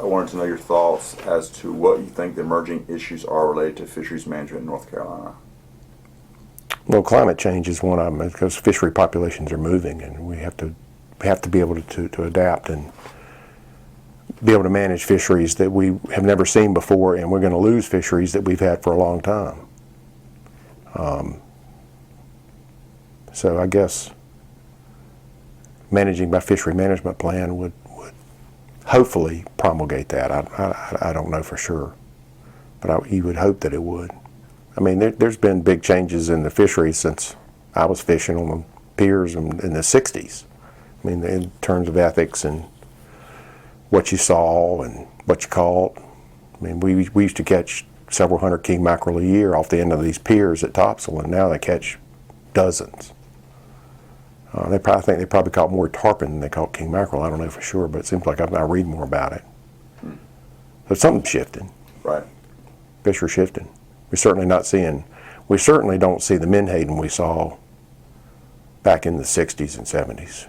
I wanted to know your thoughts as to what you think the emerging issues are related to fisheries management in North Carolina. Well, climate change is one of them because fishery populations are moving, and we have to be able to adapt and be able to manage fisheries that we have never seen before, and we're going to lose fisheries that we've had for a long time. So I guess managing by fishery management plan would hopefully promulgate that. I don't know for sure, but you would hope that it would. I mean, there's been big changes in the fisheries since I was fishing on the piers in the 60s. I mean, in terms of ethics and what you saw and what you caught. I mean, we used to catch several hundred king mackerel a year off the end of these piers at Topsail, and now they catch dozens. I think they probably caught more tarpon than they caught king mackerel. I don't know for sure, but it seems like I read more about it. So something's shifting. Right. Fish are shifting. We certainly don't see the menhaden we saw back in the 60s and 70s.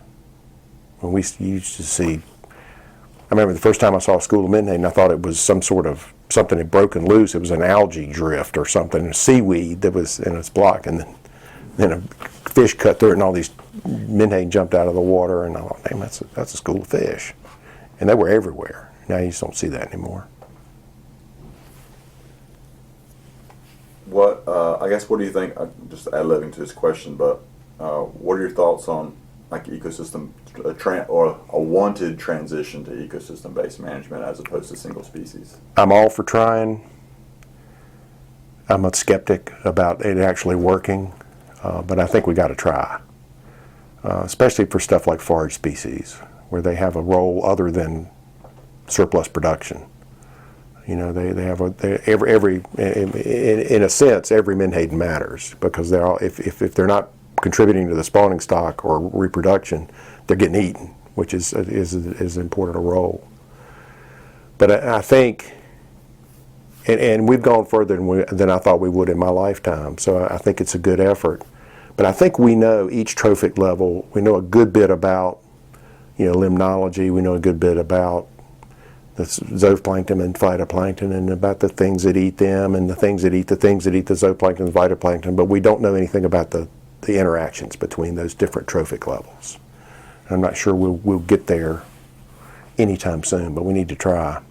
When we used to see, I remember the first time I saw a school of menhaden, I thought it was something had broken loose. It was an algae drift or something, a seaweed that was in its block, and then a fish cut through it, and all these menhaden jumped out of the water, and I thought, damn, that's a school of fish. And they were everywhere. Now you just don't see that anymore. What do you think, just ad-libbing to this question, but what are your thoughts on like ecosystem, or a wanted transition to ecosystem-based management as opposed to single species? I'm all for trying. I'm a skeptic about it actually working, but I think we got to try, especially for stuff like forage species, where they have a role other than surplus production. You know, they have in a sense, every menhaden matters because they're all, if they're not contributing to the spawning stock or reproduction, they're getting eaten, which is as important a role. But I think, and we've gone further than I thought we would in my lifetime. So I think it's a good effort. But I think we know each trophic level. We know a good bit about, limnology. We know a good bit about the zooplankton and phytoplankton, and about the things that eat them, and the things that eat the zooplankton and phytoplankton. But we don't know anything about the interactions between those different trophic levels. I'm not sure we'll get there anytime soon, but we need to try.